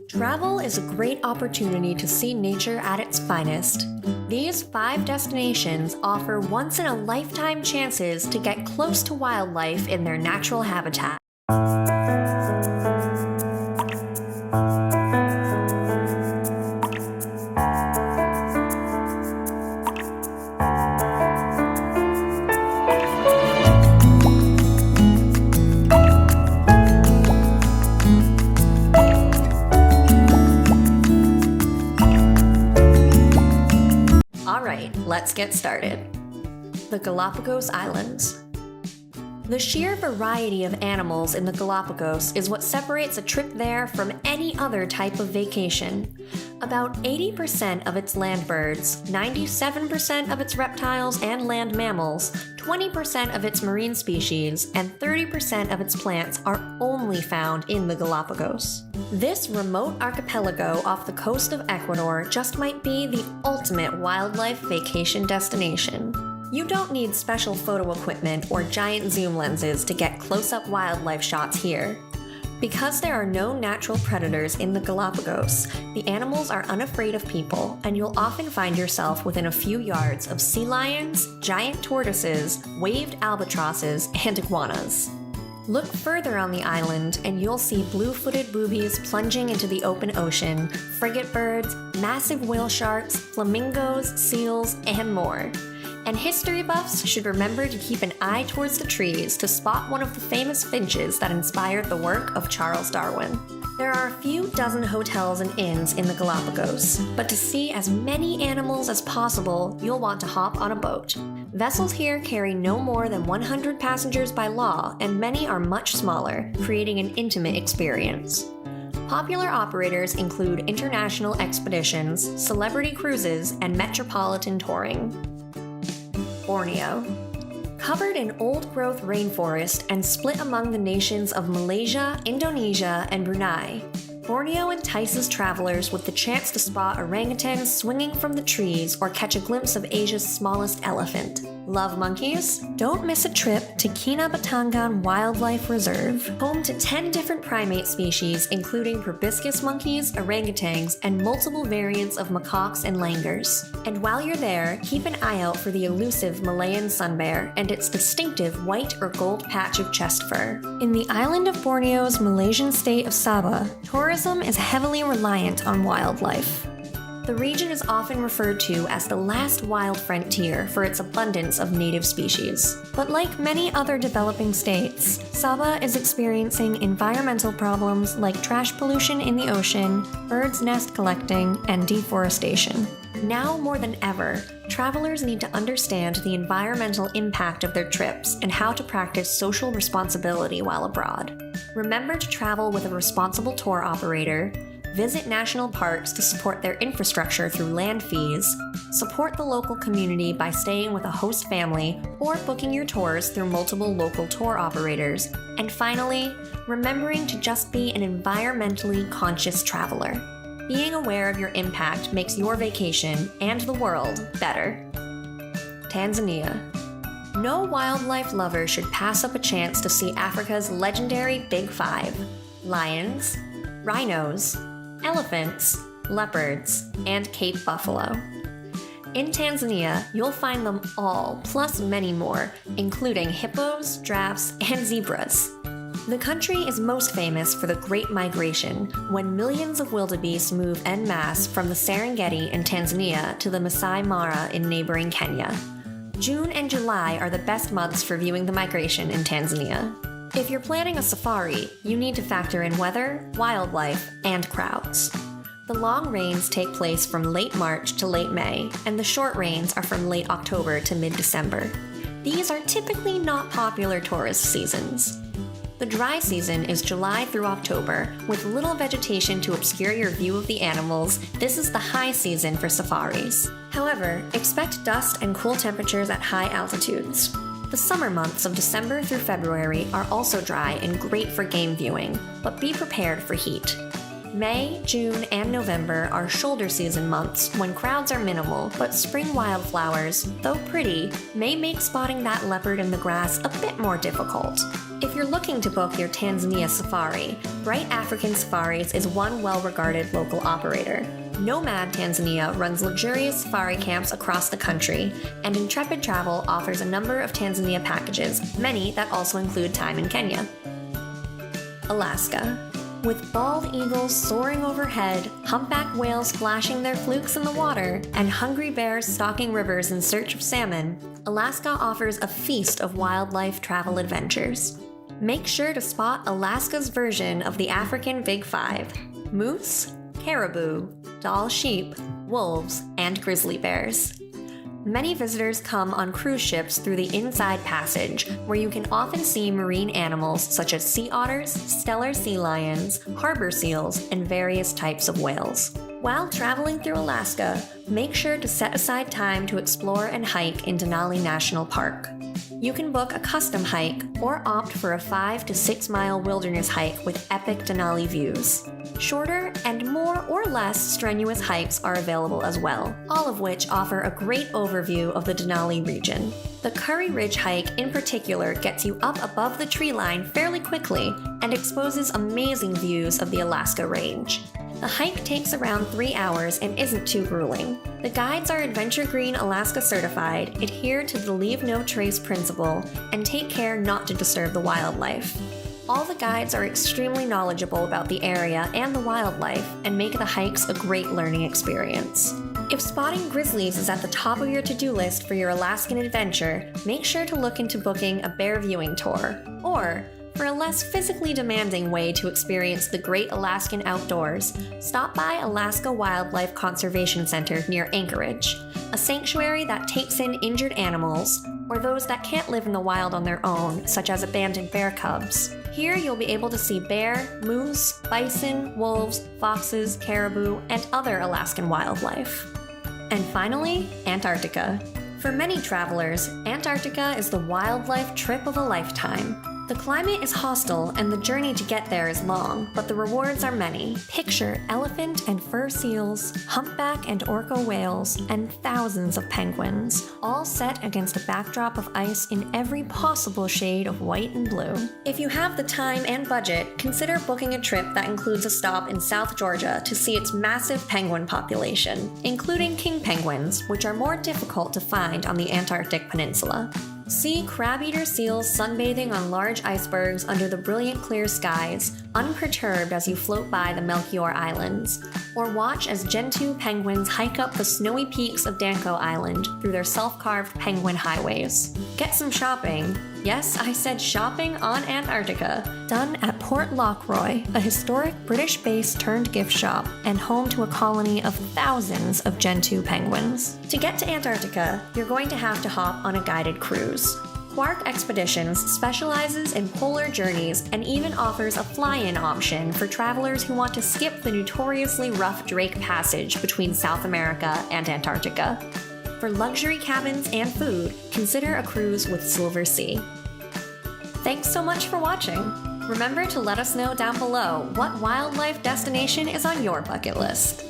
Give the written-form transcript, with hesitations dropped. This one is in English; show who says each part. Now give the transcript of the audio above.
Speaker 1: Travel is a great opportunity to see nature at its finest. These 5 destinations offer once-in-a-lifetime chances to get close to wildlife in their natural habitat. Alright, let's get started. The Galapagos Islands. The sheer variety of animals in the Galapagos is what separates a trip there from any other type of vacation. About 80% of its land birds, 97% of its reptiles and land mammals, 20% of its marine species, and 30% of its plants are only found in the Galapagos. This remote archipelago off the coast of Ecuador just might be the ultimate wildlife vacation destination. You don't need special photo equipment or giant zoom lenses to get close-up wildlife shots here. Because there are no natural predators in the Galapagos, the animals are unafraid of people, and you'll often find yourself within a few yards of sea lions, giant tortoises, waved albatrosses, and iguanas. Look further on the island and you'll see blue-footed boobies plunging into the open ocean, frigate birds, massive whale sharks, flamingos, seals, and more. And history buffs should remember to keep an eye towards the trees to spot one of the famous finches that inspired the work of Charles Darwin. There are a few dozen hotels and inns in the Galapagos, but to see as many animals as possible, you'll want to hop on a boat. Vessels here carry no more than 100 passengers by law, and many are much smaller, creating an intimate experience. Popular operators include international expeditions, celebrity cruises, and metropolitan touring. Borneo. Covered in old-growth rainforest and split among the nations of Malaysia, Indonesia, and Brunei, Borneo entices travelers with the chance to spot orangutans swinging from the trees or catch a glimpse of Asia's smallest elephant. Love monkeys? Don't miss a trip to Kinabatangan Wildlife Reserve, home to 10 different primate species including proboscis monkeys, orangutans, and multiple variants of macaques and langurs. And while you're there, keep an eye out for the elusive Malayan sun bear and its distinctive white or gold patch of chest fur. In the island of Borneo's Malaysian state of Sabah, tourism is heavily reliant on wildlife. The region is often referred to as the last wild frontier for its abundance of native species. But like many other developing states, Sabah is experiencing environmental problems like trash pollution in the ocean, birds' nest collecting, and deforestation. Now more than ever, travelers need to understand the environmental impact of their trips and how to practice social responsibility while abroad. Remember to travel with a responsible tour operator, visit national parks to support their infrastructure through land fees, support the local community by staying with a host family or booking your tours through multiple local tour operators, and finally, remembering to just be an environmentally conscious traveler. Being aware of your impact makes your vacation and the world better. Tanzania. No wildlife lover should pass up a chance to see Africa's legendary Big Five: lions, rhinos, elephants, leopards, and Cape buffalo. In Tanzania, you'll find them all, plus many more, including hippos, giraffes, and zebras. The country is most famous for the Great Migration, when millions of wildebeest move en masse from the Serengeti in Tanzania to the Masai Mara in neighboring Kenya. June and July are the best months for viewing the migration in Tanzania. If you're planning a safari, you need to factor in weather, wildlife, and crowds. The long rains take place from late March to late May, and the short rains are from late October to mid-December. These are typically not popular tourist seasons. The dry season is July through October, with little vegetation to obscure your view of the animals. This is the high season for safaris. However, expect dust and cool temperatures at high altitudes. The summer months of December through February are also dry and great for game viewing, but be prepared for heat. May, June, and November are shoulder season months when crowds are minimal, but spring wildflowers, though pretty, may make spotting that leopard in the grass a bit more difficult. If you're looking to book your Tanzania safari, Bright African Safaris is one well-regarded local operator. Nomad Tanzania runs luxurious safari camps across the country, and Intrepid Travel offers a number of Tanzania packages, many that also include time in Kenya. Alaska. With bald eagles soaring overhead, humpback whales splashing their flukes in the water, and hungry bears stalking rivers in search of salmon, Alaska offers a feast of wildlife travel adventures. Make sure to spot Alaska's version of the African Big Five: moose, caribou, Dall sheep, wolves, and grizzly bears. Many visitors come on cruise ships through the Inside Passage, where you can often see marine animals such as sea otters, stellar sea lions, harbor seals, and various types of whales. While traveling through Alaska, make sure to set aside time to explore and hike in Denali National Park. You can book a custom hike or opt for a 5 to 6 mile wilderness hike with epic Denali views. Shorter and more or less strenuous hikes are available as well, all of which offer a great overview of the Denali region. The Curry Ridge hike in particular gets you up above the tree line fairly quickly and exposes amazing views of the Alaska Range. The hike takes around 3 hours and isn't too grueling. The guides are Adventure Green Alaska certified, adhere to the Leave No Trace principle, and take care not to disturb the wildlife. All the guides are extremely knowledgeable about the area and the wildlife and make the hikes a great learning experience. If spotting grizzlies is at the top of your to-do list for your Alaskan adventure, make sure to look into booking a bear viewing tour, or for a less physically demanding way to experience the great Alaskan outdoors, stop by Alaska Wildlife Conservation Center near Anchorage, a sanctuary that takes in injured animals, or those that can't live in the wild on their own, such as abandoned bear cubs. Here you'll be able to see bear, moose, bison, wolves, foxes, caribou, and other Alaskan wildlife. And finally, Antarctica. For many travelers, Antarctica is the wildlife trip of a lifetime. The climate is hostile and the journey to get there is long, but the rewards are many. Picture elephant and fur seals, humpback and orca whales, and thousands of penguins, all set against a backdrop of ice in every possible shade of white and blue. If you have the time and budget, consider booking a trip that includes a stop in South Georgia to see its massive penguin population, including king penguins, which are more difficult to find on the Antarctic Peninsula. See crab-eater seals sunbathing on large icebergs under the brilliant clear skies, unperturbed as you float by the Melchior Islands, or watch as Gentoo penguins hike up the snowy peaks of Danko Island through their self-carved penguin highways. Get some shopping, yes, I said shopping on Antarctica, done at Port Lockroy, a historic British base turned gift shop and home to a colony of thousands of Gentoo penguins. To get to Antarctica, you're going to have to hop on a guided cruise. Quark Expeditions specializes in polar journeys and even offers a fly-in option for travelers who want to skip the notoriously rough Drake Passage between South America and Antarctica. For luxury cabins and food, consider a cruise with Silver Sea. Thanks so much for watching. Remember to let us know down below what wildlife destination is on your bucket list.